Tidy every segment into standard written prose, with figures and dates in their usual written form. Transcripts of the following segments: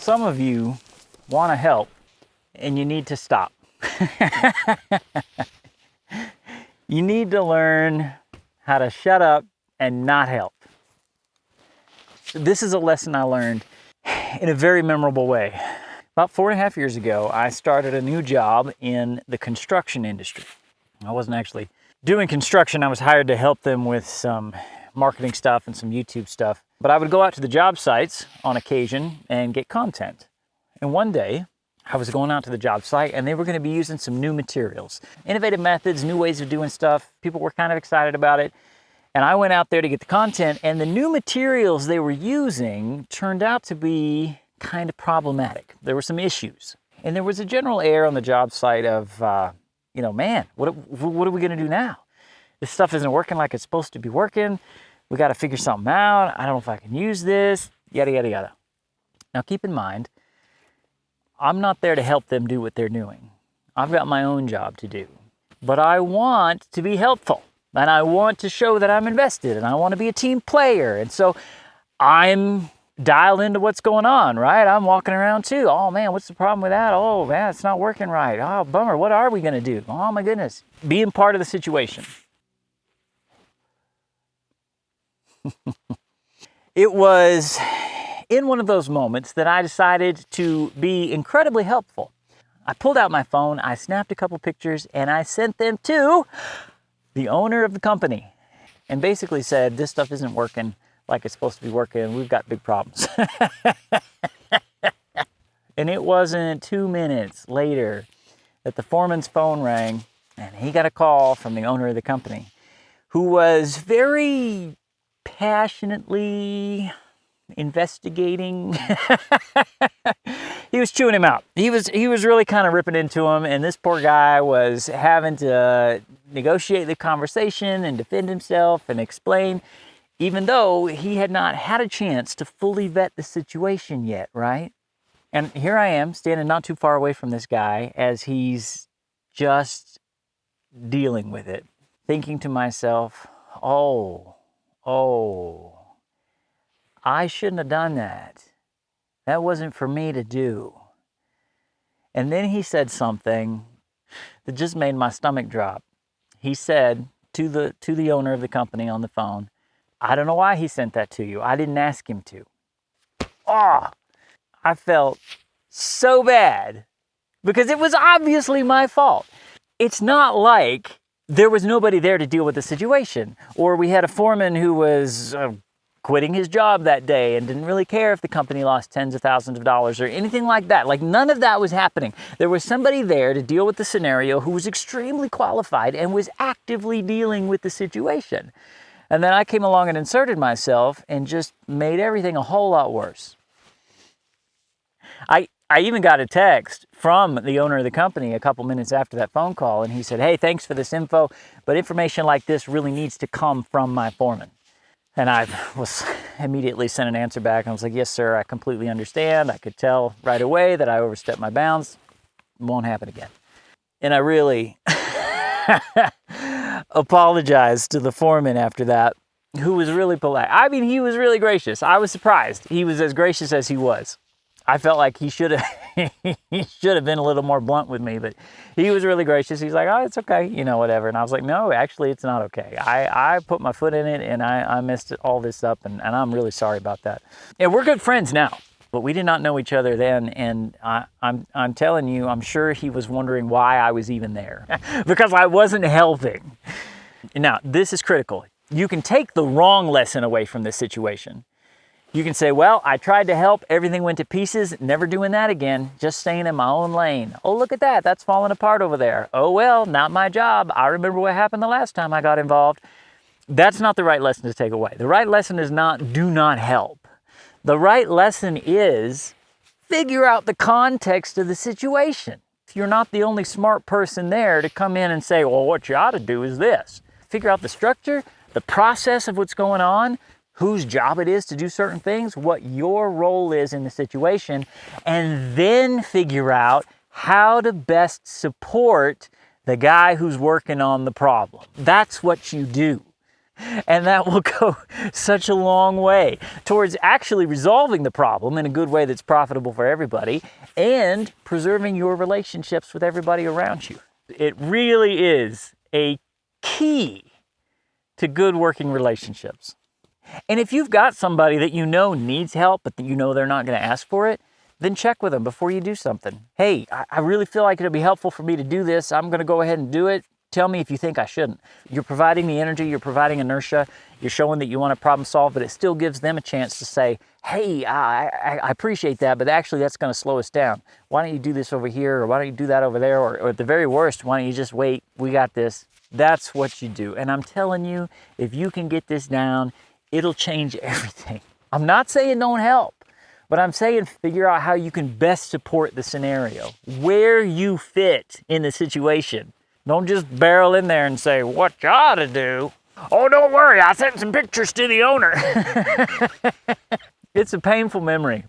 some of you want to help and you need to stop. You need to learn how to shut up and not help. This is a lesson I learned in a very memorable way. About 4.5 years ago, I started a new job in the construction industry. I wasn't actually doing construction. I was hired to help them with some marketing stuff and some YouTube stuff. But I would go out to the job sites on occasion and get content. And one day, I was going out to the job site and they were going to be using some new materials, innovative methods, new ways of doing stuff. People were kind of excited about it. And I went out there to get the content, and the new materials they were using turned out to be kind of problematic. There were some issues. And there was a general air on the job site of, man, what are we going to do now? This stuff isn't working like it's supposed to be working. We got to figure something out. I don't know if I can use this, yada, yada, yada. Now keep in mind, I'm not there to help them do what they're doing. I've got my own job to do. But I want to be helpful, and I want to show that I'm invested, and I want to be a team player. And so I'm dialed into what's going on, right? I'm walking around too. Oh man, what's the problem with that? Oh man, it's not working right. Oh, bummer. What are we going to do? Oh my goodness. Being part of the situation. It was in one of those moments that I decided to be incredibly helpful. I pulled out my phone, I snapped a couple pictures, and I sent them to the owner of the company and basically said, this stuff isn't working like it's supposed to be working. We've got big problems. And it wasn't 2 minutes later that the foreman's phone rang and he got a call from the owner of the company, who was very passionately investigating. He was chewing him out. He was really kind of ripping into him, and this poor guy was having to negotiate the conversation and defend himself and explain, even though he had not had a chance to fully vet the situation yet, right? And here I am, standing not too far away from this guy as he's just dealing with it, thinking to myself, oh, I shouldn't have done that. That wasn't for me to do. And then he said something that just made my stomach drop. He said to the owner of the company on the phone, I don't know why he sent that to you. I didn't ask him to. Oh, I felt so bad because it was obviously my fault. It's not like there was nobody there to deal with the situation, or we had a foreman who was quitting his job that day and didn't really care if the company lost tens of thousands of dollars or anything like that. Like, none of that was happening. There was somebody there to deal with the scenario who was extremely qualified and was actively dealing with the situation. And then I came along and inserted myself and just made everything a whole lot worse. I even got a text from the owner of the company a couple minutes after that phone call, and he said, hey, thanks for this info, but information like this really needs to come from my foreman. And I was immediately sent an answer back. I was like, yes, sir, I completely understand. I could tell right away that I overstepped my bounds. It won't happen again. And I really apologized to the foreman after that, who was really polite. I mean, he was really gracious. I was surprised. He was as gracious as he was. I felt like he should have been a little more blunt with me, but he was really gracious. He's like, oh, it's okay, whatever. And I was like, no, actually, it's not okay. I put my foot in it, and I messed all this up, and I'm really sorry about that. And we're good friends now, but we did not know each other then, and I'm telling you, I'm sure he was wondering why I was even there, because I wasn't helping. Now, this is critical. You can take the wrong lesson away from this situation. You can say, well, I tried to help, everything went to pieces, never doing that again, just staying in my own lane. Oh, look at that, that's falling apart over there. Oh, well, not my job. I remember what happened the last time I got involved. That's not the right lesson to take away. The right lesson is not, do not help. The right lesson is, figure out the context of the situation. If you're not the only smart person there to come in and say, well, what you ought to do is this. Figure out the structure, the process of what's going on, whose job it is to do certain things, what your role is in the situation, and then figure out how to best support the guy who's working on the problem. That's what you do. And that will go such a long way towards actually resolving the problem in a good way that's profitable for everybody and preserving your relationships with everybody around you. It really is a key to good working relationships. And if you've got somebody that you know needs help, but you know they're not going to ask for it, then check with them before you do something. Hey, I really feel like it'll be helpful for me to do this. I'm going to go ahead and do it. Tell me if you think I shouldn't. You're providing the energy, you're providing inertia, you're showing that you want to problem solve, but it still gives them a chance to say, hey, I appreciate that, but actually that's going to slow us down. Why don't you do this over here, or why don't you do that over there, or at the very worst, why don't you just wait, we got this. That's what you do. And I'm telling you, if you can get this down, it'll change everything. I'm not saying don't help, but I'm saying figure out how you can best support the scenario, where you fit in the situation. Don't just barrel in there and say, what you ought to do. Oh, don't worry, I sent some pictures to the owner. It's a painful memory,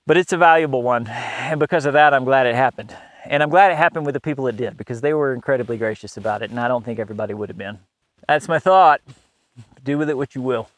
but it's a valuable one. And because of that, I'm glad it happened. And I'm glad it happened with the people it did, because they were incredibly gracious about it, and I don't think everybody would have been. That's my thought. Do with it what you will.